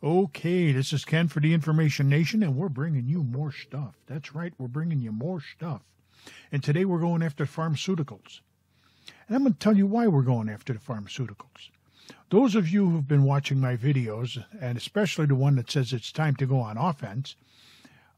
Okay, this is Ken for the Information Nation, and we're bringing you more stuff. That's right, we're bringing you more stuff. And today we're going after pharmaceuticals. And I'm going to tell you why we're going after the pharmaceuticals. Those of you who've been watching my videos, and especially the one that says it's time to go on offense,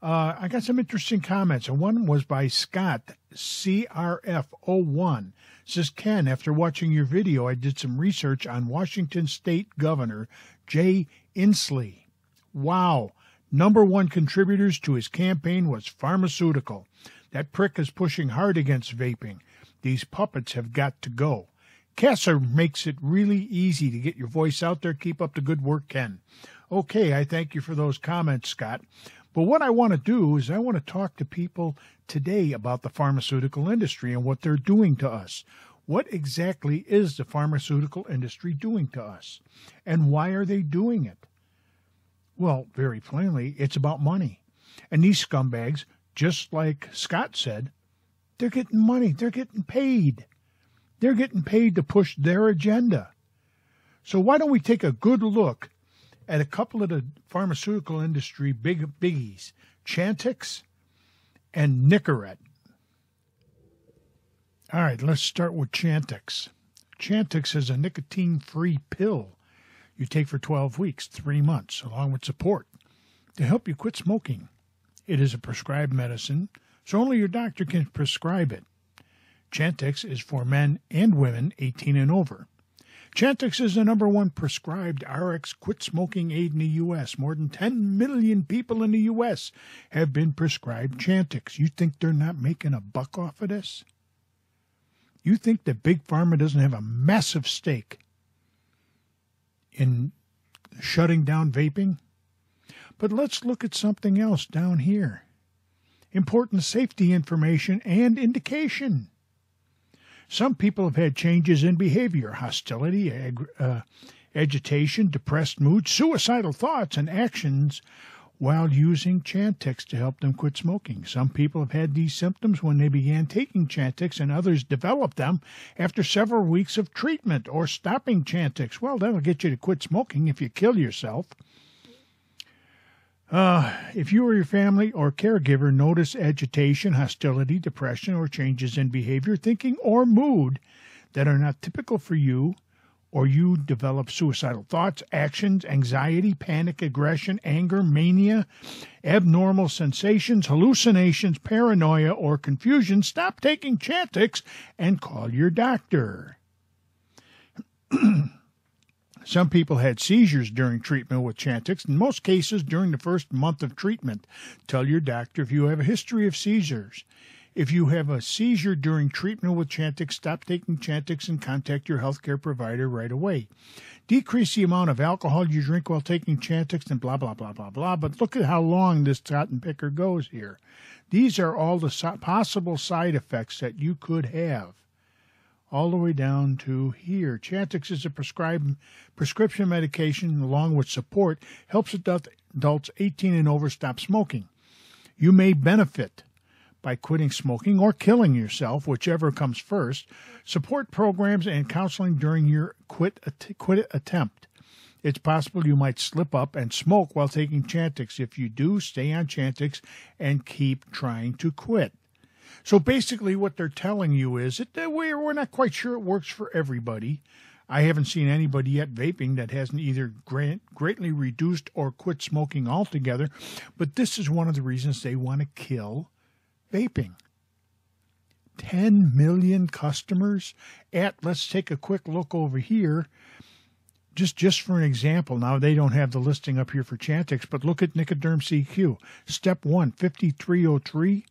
I got some interesting comments. And one was by Scott, CRF01. Says, Ken, after watching your video, I did some research on Washington State Governor Jay Inslee. Wow. #1 contributors to his campaign was pharmaceutical. That prick is pushing hard against vaping. These puppets have got to go. Casaa makes it really easy to get your voice out there. Keep up the good work, Ken. Okay, I thank you for those comments, Scott. But what I want to do is I want to talk to people today about the pharmaceutical industry and what they're doing to us. What exactly is the pharmaceutical industry doing to us? And why are they doing it? Well, very plainly, it's about money. And these scumbags, just like Scott said, they're getting money. They're getting paid. They're getting paid to push their agenda. So why don't we take a good look at a couple of the pharmaceutical industry biggies, Chantix and Nicorette. All right, let's start with Chantix. Chantix is a nicotine-free pill you take for 12 weeks, 3 months, along with support to help you quit smoking. It is a prescribed medicine, so only your doctor can prescribe it. Chantix is for men and women 18 and over. Chantix is the #1 prescribed RX quit smoking aid in the U.S. More than 10 million people in the U.S. have been prescribed Chantix. You think they're not making a buck off of this? You think that Big Pharma doesn't have a massive stake in shutting down vaping? But let's look at something else down here. Important safety information and indication. Some people have had changes in behavior, hostility, agitation, depressed mood, suicidal thoughts, and actions while using Chantix to help them quit smoking. Some people have had these symptoms when they began taking Chantix, and others developed them after several weeks of treatment or stopping Chantix. Well, that'll get you to quit smoking if you kill yourself. If you or your family or caregiver notice agitation, hostility, depression, or changes in behavior, thinking, or mood that are not typical for you, or you develop suicidal thoughts, actions, anxiety, panic, aggression, anger, mania, abnormal sensations, hallucinations, paranoia, or confusion, stop taking Chantix and call your doctor. Some people had seizures during treatment with Chantix, in most cases during the first month of treatment. Tell your doctor if you have a history of seizures. If you have a seizure during treatment with Chantix, stop taking Chantix and contact your healthcare provider right away. Decrease the amount of alcohol you drink while taking Chantix and blah, blah, blah, blah, blah. But look at how long this cotton picker goes here. These are all the possible side effects that you could have. All the way down to here. Chantix is a prescription medication along with support, helps adults 18 and over stop smoking. You may benefit by quitting smoking or killing yourself, whichever comes first. Support programs and counseling during your quit attempt. It's possible you might slip up and smoke while taking Chantix. If you do, stay on Chantix and keep trying to quit. So basically what they're telling you is that we're not quite sure it works for everybody. I haven't seen anybody yet vaping that hasn't either greatly reduced or quit smoking altogether, but this is one of the reasons they want to kill vaping. 10 million customers let's take a quick look over here. Just for an example, now they don't have the listing up here for Chantix, but look at Nicoderm CQ. Step 1, 5303.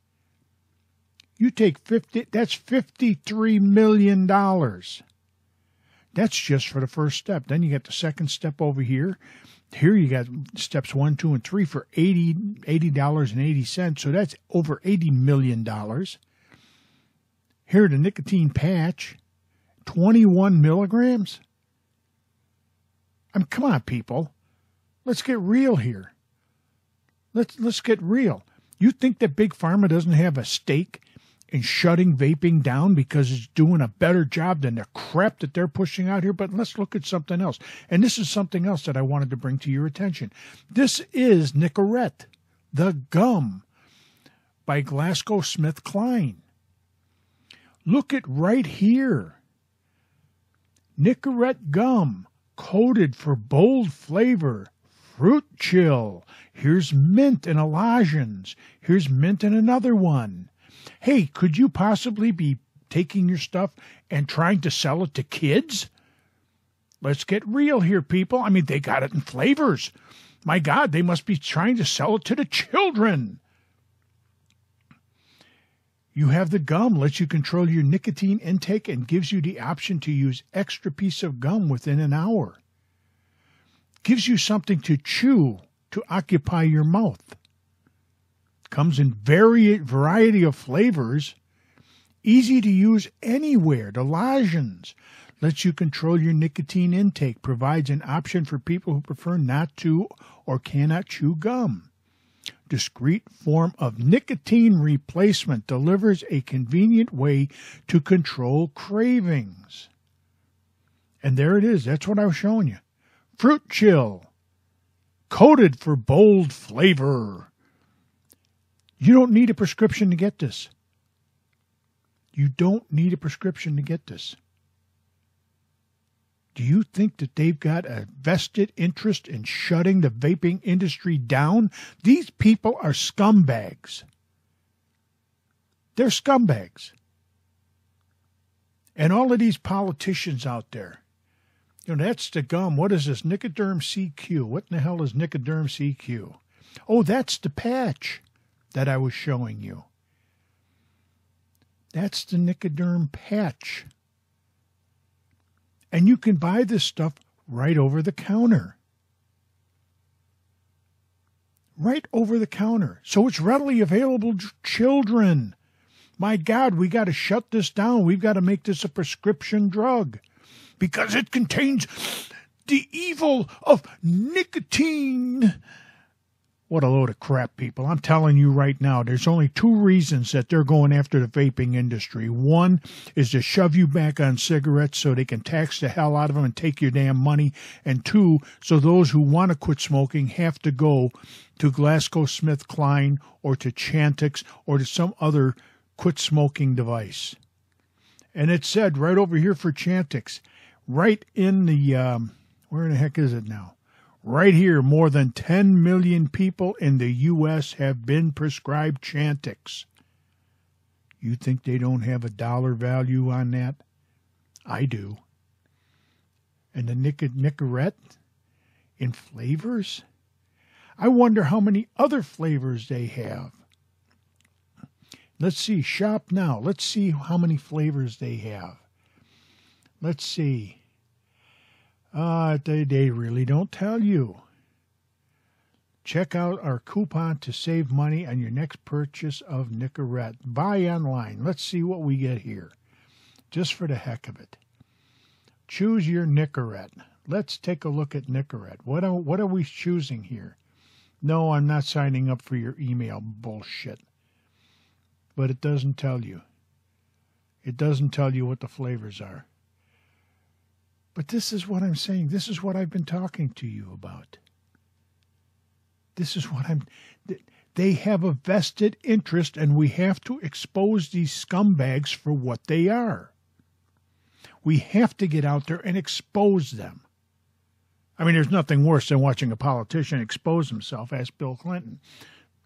You take 50, that's $53 million. That's just for the first step. Then you got the second step over here. Here you got steps 1, 2, and 3 for $80.80. So that's over $80 million. Here, the nicotine patch, 21 milligrams. Come on, people. Let's get real here. Let's get real. You think that Big Pharma doesn't have a stake in shutting vaping down because it's doing a better job than the crap that they're pushing out here. But let's look at something else. And this is something else that I wanted to bring to your attention. This is Nicorette, the gum by GlaxoSmithKline. Look at right here. Nicorette gum, coated for bold flavor, fruit chill. Here's mint and Elijans. Here's mint and another one. Hey, could you possibly be taking your stuff and trying to sell it to kids? Let's get real here, people. I mean, they got it in flavors. My God, they must be trying to sell it to the children. You have the gum, lets you control your nicotine intake and gives you the option to use extra piece of gum within an hour. Gives you something to chew to occupy your mouth. Comes in variety of flavors. Easy to use anywhere. The Elijans lets you control your nicotine intake. Provides an option for people who prefer not to or cannot chew gum. Discrete form of nicotine replacement delivers a convenient way to control cravings. And there it is. That's what I was showing you. Fruit chill. Coated for bold flavor. You don't need a prescription to get this. You don't need a prescription to get this. Do you think that they've got a vested interest in shutting the vaping industry down? These people are scumbags. They're scumbags. And all of these politicians out there, you know, that's the gum. What is this? Nicoderm CQ. What in the hell is Nicoderm CQ? Oh, that's the patch that I was showing you. That's the Nicoderm patch. And you can buy this stuff right over the counter. Right over the counter. So it's readily available to children. My God, we got to shut this down. We've got to make this a prescription drug because it contains the evil of nicotine. What a load of crap, people. I'm telling you right now, there's only two reasons that they're going after the vaping industry. One is to shove you back on cigarettes so they can tax the hell out of them and take your damn money. And two, so those who want to quit smoking have to go to GlaxoSmithKline or to Chantix or to some other quit smoking device. And it said right over here for Chantix, right in the, where the heck is it now? Right here, more than 10 million people in the U.S. have been prescribed Chantix. You think they don't have a dollar value on that? I do. And the Nicorette in flavors? I wonder how many other flavors they have. Let's see, shop now. Let's see how many flavors they have. Let's see. They really don't tell you. Check out our coupon to save money on your next purchase of Nicorette. Buy online. Let's see what we get here. Just for the heck of it. Choose your Nicorette. Let's take a look at Nicorette. What are we choosing here? No, I'm not signing up for your email bullshit. But it doesn't tell you. It doesn't tell you what the flavors are. But this is what I'm saying. This is what I've been talking to you about. This is what they have a vested interest, and we have to expose these scumbags for what they are. We have to get out there and expose them. I mean, there's nothing worse than watching a politician expose himself. Ask Bill Clinton.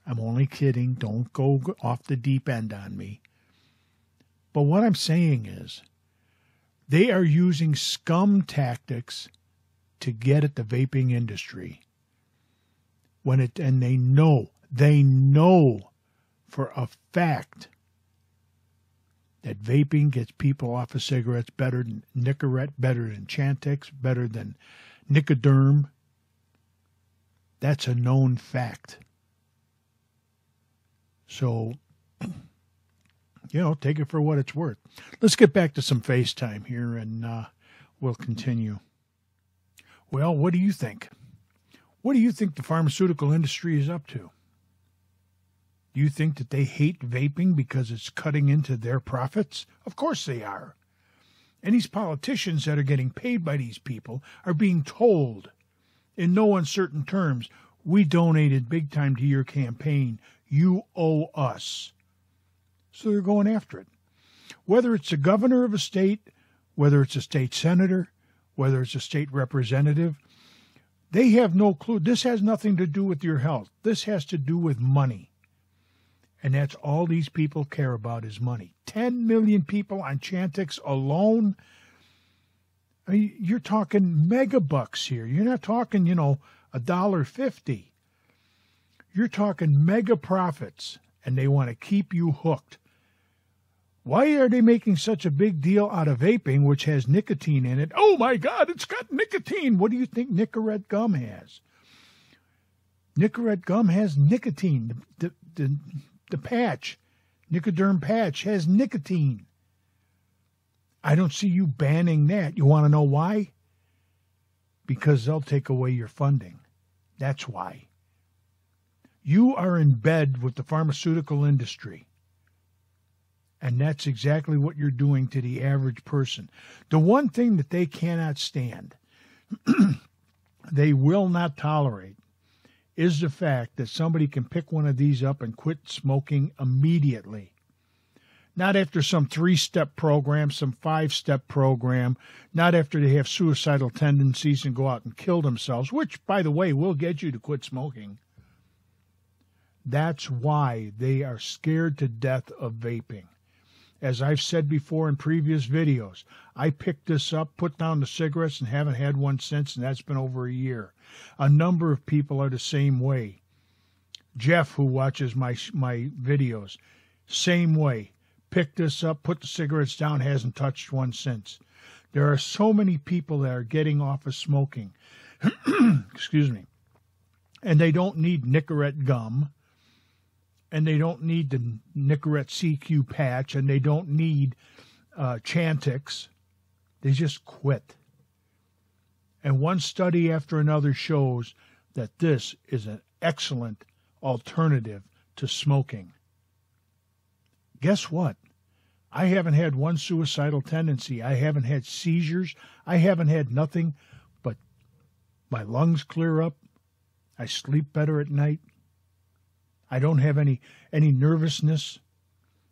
I'm only kidding. Don't go off the deep end on me. But what I'm saying is, they are using scum tactics to get at the vaping industry. And they know for a fact that vaping gets people off of cigarettes better than Nicorette, better than Chantix, better than Nicoderm. That's a known fact. So, take it for what it's worth. Let's get back to some FaceTime here, and we'll continue. Well, what do you think? What do you think the pharmaceutical industry is up to? Do you think that they hate vaping because it's cutting into their profits? Of course they are. And these politicians that are getting paid by these people are being told in no uncertain terms, we donated big time to your campaign. You owe us. So they're going after it. Whether it's a governor of a state, whether it's a state senator, whether it's a state representative, they have no clue. This has nothing to do with your health. This has to do with money. And that's all these people care about is money. 10 million people on Chantix alone. I mean, you're talking mega bucks here. You're not talking, $1.50. You're talking mega profits, and they want to keep you hooked. Why are they making such a big deal out of vaping, which has nicotine in it? Oh, my God, it's got nicotine. What do you think Nicorette gum has? Nicorette gum has nicotine. The patch, Nicoderm patch, has nicotine. I don't see you banning that. You want to know why? Because they'll take away your funding. That's why. You are in bed with the pharmaceutical industry. And that's exactly what you're doing to the average person. The one thing that they cannot stand, they will not tolerate, is the fact that somebody can pick one of these up and quit smoking immediately. Not after some 3-step program, some 5-step program, not after they have suicidal tendencies and go out and kill themselves, which, by the way, will get you to quit smoking. That's why they are scared to death of vaping. As I've said before in previous videos, I picked this up, put down the cigarettes, and haven't had one since, and that's been over a year. A number of people are the same way. Jeff, who watches my videos, same way. Picked this up, put the cigarettes down, hasn't touched one since. There are so many people that are getting off of smoking. Excuse me. And they don't need Nicorette gum. And they don't need the Nicorette CQ patch. And they don't need Chantix. They just quit. And one study after another shows that this is an excellent alternative to smoking. Guess what? I haven't had one suicidal tendency. I haven't had seizures. I haven't had nothing but my lungs clear up. I sleep better at night. I don't have any nervousness.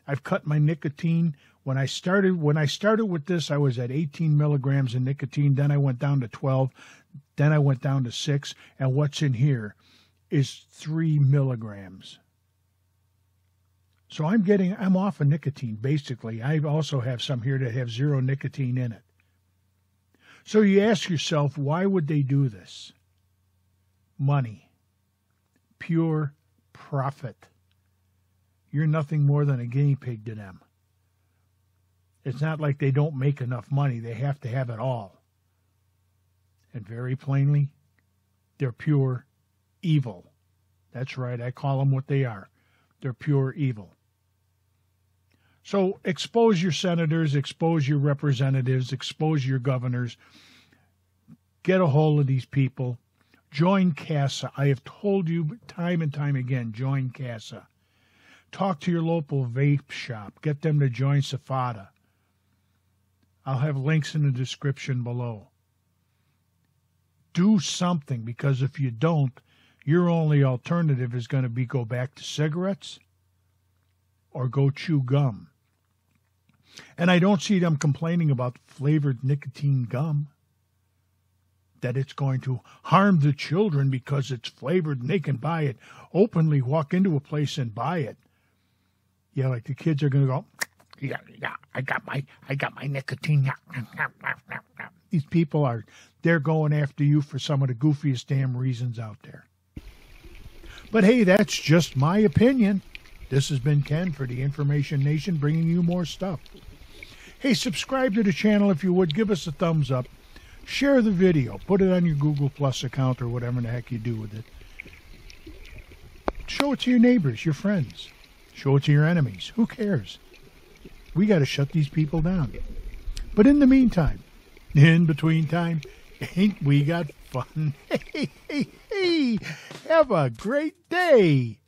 I've cut my nicotine. When I started with this, I was at 18 milligrams of nicotine. Then I went down to 12. Then I went down to 6. And what's in here is 3 milligrams. So I'm off of nicotine, basically. I also have some here that have 0 nicotine in it. So you ask yourself, why would they do this? Money. Pure profit. You're nothing more than a guinea pig to them. It's not like they don't make enough money. They have to have it all. And very plainly, they're pure evil. That's right, I call them what they are. They're pure evil. So expose your senators, expose your representatives, expose your governors. Get a hold of these people. Join Casaa. I have told you time and time again, join Casaa. Talk to your local vape shop. Get them to join Safada. I'll have links in the description below. Do something, because if you don't, your only alternative is going to be go back to cigarettes or go chew gum. And I don't see them complaining about flavored nicotine gum, that it's going to harm the children because it's flavored and they can buy it openly, walk into a place and buy it. Yeah, like the kids are going to go, yeah, I got my nicotine. These people they're going after you for some of the goofiest damn reasons out there. But hey, that's just my opinion. This has been Ken for the Information Nation, bringing you more stuff. Hey, subscribe to the channel if you would. Give us a thumbs up. Share the video. Put it on your Google Plus account or whatever the heck you do with it. Show it to your neighbors, your friends. Show it to your enemies. Who cares? We got to shut these people down. But in the meantime, in between time, ain't we got fun? Hey, have a great day.